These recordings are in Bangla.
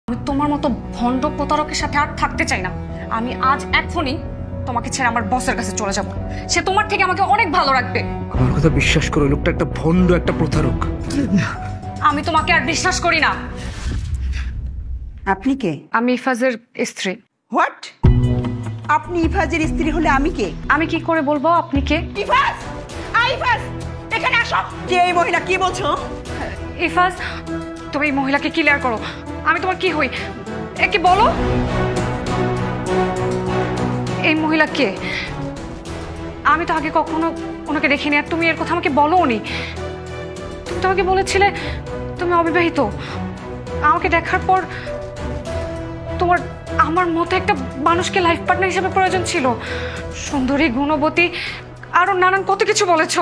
আমি তোমার মতো ভণ্ড প্রতারকের সাথে আর থাকতে চাই না। আমি আজ এখনই তোমাকে ছেড়ে আমার বসের কাছে চলে যাব। সে তোমার থেকে আমাকে অনেক ভালো রাখবে। আমার কথা বিশ্বাস করো, লোকটা একটা ভণ্ড, একটা প্রতারক। আমি তোমাকে আর বিশ্বাস করি না। আপনি কে? আমি ইফাজের স্ত্রী। হোয়াট? আপনি ইফাজের স্ত্রী হলে আমি কে? আমি কি করে বলবো আপনি কে? ইফাজ! ইফাজ, এখানে আসো। কে এই মহিলা? কি বলছো? ইফাজ, তুমি এই মহিলাকে ক্লিয়ার করো। আমি তোমার কি হই একে বলো। এই মহিলা কে? আমি তো আগে কখনো ওনাকে দেখিনি। আর তুমি এর কথা আমাকে বলো নি। তুমি তো আমাকে বলেছিলে তুমি অবিবাহিত। আমাকে দেখার পর তোমার আমার মতো একটা মানুষকে লাইফ পার্টনার হিসেবে প্রয়োজন ছিল। সুন্দরী, গুণবতী, আরো নানান কত কিছু বলেছো।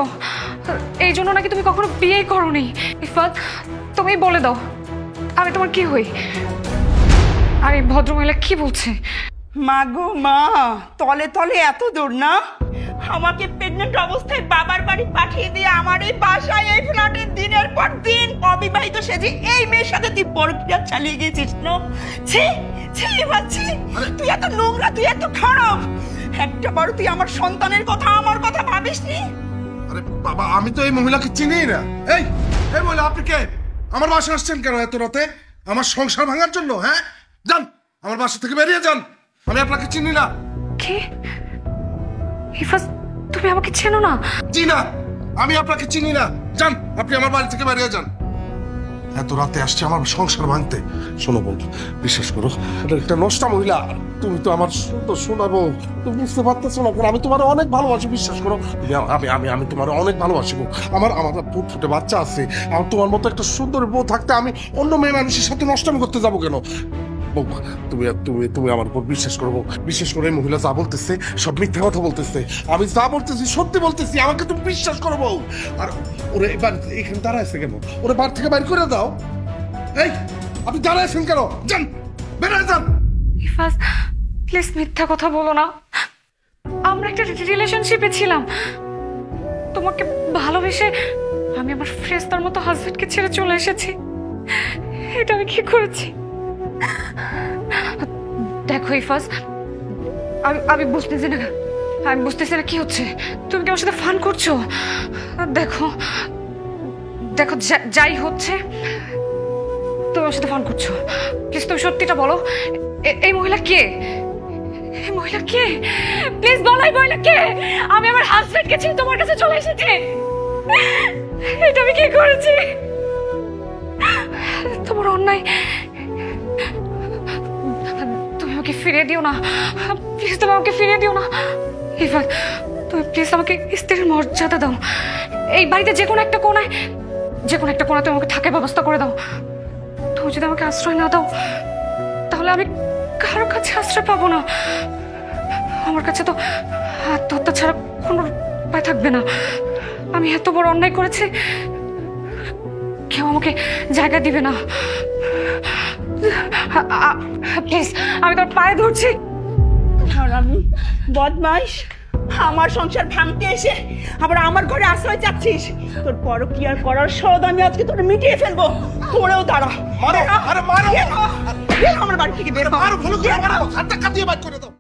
এই জন্য নাকি তুমি কখনো বিয়েই করোনি। ইফাত, তুমি বলে দাও আমি তোমার কি হই? আর এই ভদ্রমহিলা কি বলছে? মা গো মা, তলে তলে এত দূর না? আমাকে প্রেগনেন্ট অবস্থায় বাবার বাড়ি পাঠিয়ে দিয়ে আমার এই বাসায়, এই ফ্ল্যাটে দিনের পর দিন অবিবাহিত সেজে এই মেয়ের সাথে তুই পরক্রিয়া চালিয়ে গেছিস না? ছি ছি বাচ্চি, তুই এত নোংরা, তুই এত খারাপ। একটা বার তুই আমার সন্তানের কথা, আমার কথা ভাবিসনি? আরে বাবা, আমি তো এই মহিলাকে চিনি না। এই এই মহিলা, আপনি কে? আমার বাসায় আসছেন কেন এত রাতে? আমার সংসার ভাঙার জন্য? হ্যাঁ, যান আমার বাসা থেকে বেরিয়ে যান। আমি আপনাকে চিনি না। কি ইফাজ, তুমি আমাকে চেনো না? জি না, আমি আপনাকে চিনি না। যান, আপনি আমার বাড়ি থেকে বেরিয়ে যান। এত রাতে আসছে আমার সংসার ভাঙতে। শোনো বন্ধু, বিশ্বাস করো, এটা একটা নষ্টা মহিলা। তুমি তো আমার সুন্দর শোনাবো, তুমি বুঝতে পারতেছো না। আমি তোমার অনেক ভালোবাসি, বিশ্বাস করো। আমি আমি আমি তোমার অনেক ভালোবাসি। আমার ফুটফুটে বাচ্চা আছে। আমার তোমার মতো একটা সুন্দর বউ থাকতে আমি অন্য মেয়ে মানুষের সাথে নষ্টামি করতে যাবো কেন? তুমি তুমি তুমি আমার উপর বিশ্বাস করবো। বিশেষ করে এই মহিলা যা বলতেছে সব মিথ্যা কথা বলতেছে। আমি যা বলতেছি সত্যি বলতেছি, আমাকে তুমি বিশ্বাস করবো। আর ওরে এবার এখানে দাঁড়াইছে কেন? ওরে বার থেকে বাইর করে দাও। এই আপনি দাঁড়াইছেন কেন? যান, বেরিয়ে যান। ইফাজ, প্লিজ মিথ্যা কথা বলো না। আমরা একটা রিলেশনশিপে ছিলাম। তোমাকে ভালোবেসে আমি আমার ফ্রেস্তার মতো হাজবেন্ডকে ছেড়ে চলে এসেছি। এটা আমি কি করেছি? দেখো ইফাজ, আমি বুঝতেছি না। আমি বুঝতেছি না কি হচ্ছে। তুমি কি আমার সাথে ফান করছো? দেখো দেখো, যাই হচ্ছে তুমি আমার সাথে ফান করছো। প্লিজ তুমি সত্যিটা বলো, এই মহিলা কে? এই মহিলা কে? প্লিজ বলো, এই মহিলা কে? আমি আমার হাজবেন্ডকে ছেড়ে তোমার কাছে চলে এসেছি। এটা আমি কি করেছি? তোমার অন্যায়। তুমি আমাকে ফিরিয়ে দিও না। প্লিজ তুমি আমাকে ফিরিয়ে দিও না। ইফাত, তুমি প্লিজ আমাকে স্ত্রীর মর্যাদা দাও। এই বাড়িতে যে কোনো একটা কোণায় তুমি আমাকে থাকার ব্যবস্থা করে দাও। তুমি যদি আমাকে আশ্রয় না দাও তাহলে আমি কারো কাছে আশ্রয় পাবো না। আমার কাছে তো আত্মহত্যা ছাড়া কোনো উপায় থাকবে না। আমি এত বড় অন্যায় করেছি, কেউ আমাকে জায়গা দিবে না। প্লিজ, আমি তোর পায়ে ধরছি। আমি বদমাইশ, আমার সংসার ভাঙতে এসে আবার আমার ঘরে আশ্রয় চাচ্ছিস। তোর পরক্রিয়া করার শোধ আমি আজকে তোর মিটিয়ে ফেলবো। তোরেও দাঁড়া। মারো, আরে মারো। আমার বাড়ি থেকে বের হ। মারো, ভালো করে মারো, হাতটা কাটিয়ে বাইর করে দাও।